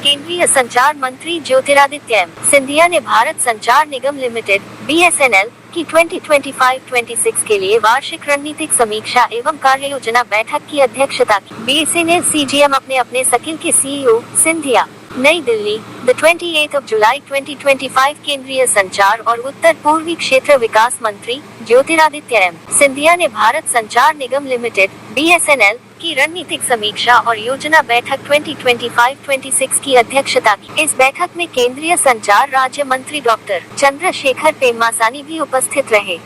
केंद्रीय संचार मंत्री ज्योतिरादित्य सिंधिया ने भारत संचार निगम लिमिटेड (BSNL) की 2025-26 के लिए वार्षिक रणनीतिक समीक्षा एवं कार्य योजना बैठक की अध्यक्षता की। BSNL CGM अपने सकिल के CEO सिंधिया, नई दिल्ली, 28 जुलाई 2025। केंद्रीय संचार और उत्तर पूर्वी क्षेत्र विकास मंत्री ज्योतिरादित्य सिंधिया ने भारत संचार निगम लिमिटेड (BSNL) की रणनीतिक समीक्षा और योजना बैठक 2025-26 की अध्यक्षता की। इस बैठक में केंद्रीय संचार राज्य मंत्री डॉक्टर चंद्रशेखर पेम्मासानी भी उपस्थित रहे।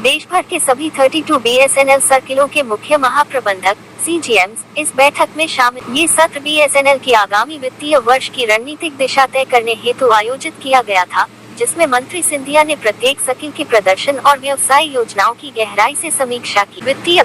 देश भर के सभी 32 BSNL सर्किलों के मुख्य महाप्रबंधक CGMs इस बैठक में शामिल। ये सत्र BSNL की आगामी वित्तीय वर्ष की रणनीतिक दिशा तय करने हेतु आयोजित किया गया था, जिसमें मंत्री सिंधिया ने प्रत्येक सर्किल के प्रदर्शन और व्यवसाय योजनाओं की गहराई से समीक्षा की। वित्तीय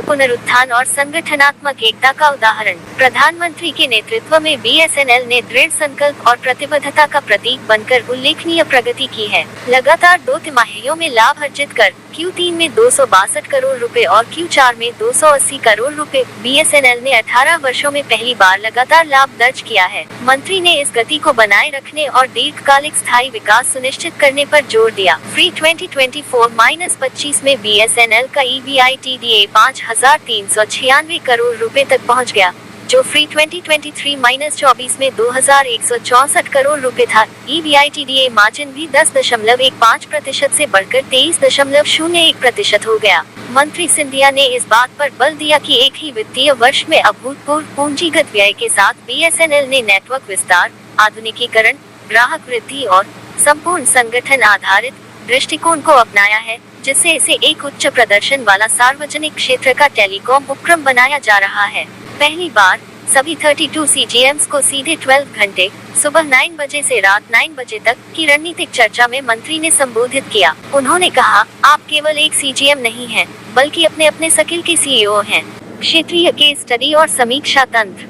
पुनरुत्थान और संगठनात्मक एकता का उदाहरण। प्रधानमंत्री के नेतृत्व में BSNL ने दृढ़ संकल्प और प्रतिबद्धता का प्रतीक बनकर उल्लेखनीय प्रगति की है। लगातार 2 तिमाहियों में लाभ अर्जित कर Q3 में 262 करोड़ रुपए और Q4 में 280 करोड़ रुपए। BSNL ने 18 वर्षों में पहली बार लगातार लाभ दर्ज किया है। मंत्री ने इस गति को बनाए रखने और दीर्घकालिक स्थायी विकास सुनिश्चित करने पर जोर दिया। फ्री 2024-25 में BSNL का EBITDA 5,396 करोड़ रुपए तक पहुंच गया, जो फ्री 2023-24 में 2,164 करोड़ रुपए था। EBITDA मार्जिन भी 10.15% से बढ़कर 23.01% हो गया। मंत्री सिंधिया ने इस बात पर बल दिया कि एक ही वित्तीय वर्ष में अभूतपूर्व पूंजीगत व्यय के साथ BSNL ने नेटवर्क विस्तार, आधुनिकीकरण, ग्राहक वृद्धि और संपूर्ण संगठन आधारित दृष्टिकोण को अपनाया है, जिससे इसे एक उच्च प्रदर्शन वाला सार्वजनिक क्षेत्र का टेलीकॉम उपक्रम बनाया जा रहा है। पहली बार सभी 32 CGMs को सीधे 12 घंटे सुबह 9 बजे से रात 9 बजे तक की रणनीतिक चर्चा में मंत्री ने संबोधित किया। उन्होंने कहा, आप केवल एक CGM नहीं हैं, बल्कि अपने सर्किल के CEO हैं। क्षेत्रीय केस स्टडी और समीक्षा तंत्र।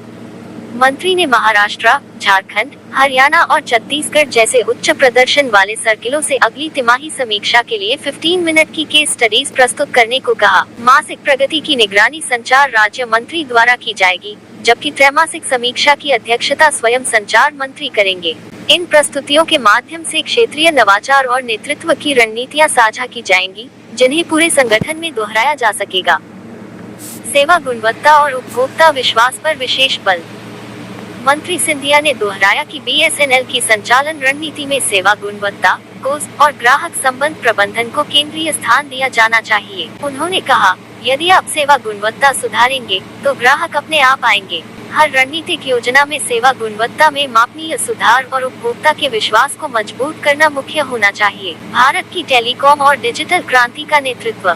मंत्री ने महाराष्ट्र, झारखंड, हरियाणा और छत्तीसगढ़ जैसे उच्च प्रदर्शन वाले सर्किलों से अगली तिमाही समीक्षा के लिए 15 मिनट की केस स्टडीज प्रस्तुत करने को कहा। मासिक प्रगति की निगरानी संचार राज्य मंत्री द्वारा की जाएगी, जबकि त्रैमासिक समीक्षा की अध्यक्षता स्वयं संचार मंत्री करेंगे। इन प्रस्तुतियों के माध्यम से क्षेत्रीय नवाचार और नेतृत्व की रणनीतियां साझा की जाएंगी, जिन्हें पूरे संगठन में दोहराया जा सकेगा। सेवा गुणवत्ता और उपभोक्ता विश्वास पर विशेष बल। मंत्री सिंधिया ने दोहराया कि BSNL की संचालन रणनीति में सेवा गुणवत्ता, कोस्ट और ग्राहक संबंध प्रबंधन को केंद्रीय स्थान दिया जाना चाहिए। उन्होंने कहा, यदि आप सेवा गुणवत्ता सुधारेंगे, तो ग्राहक अपने आप आएंगे। हर रणनीतिक योजना में सेवा गुणवत्ता में मापनीय सुधार और उपभोक्ता के विश्वास को मजबूत करना मुख्य होना चाहिए। भारत की टेलीकॉम और डिजिटल क्रांति का नेतृत्व।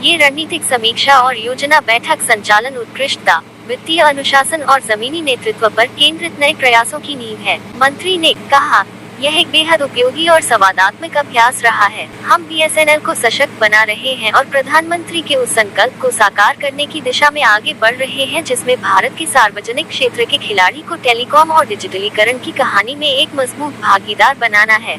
ये रणनीतिक समीक्षा और योजना बैठक संचालन उत्कृष्टता, वित्तीय अनुशासन और जमीनी नेतृत्व पर केंद्रित नए प्रयासों की नींव है। मंत्री ने कहा, यह एक बेहद उपयोगी और संवादात्मक अभ्यास रहा है। हम BSNL को सशक्त बना रहे हैं और प्रधानमंत्री के उस संकल्प को साकार करने की दिशा में आगे बढ़ रहे हैं, जिसमें भारत के सार्वजनिक क्षेत्र के खिलाड़ी को टेलीकॉम और डिजिटलीकरण की कहानी में एक मजबूत भागीदार बनाना है।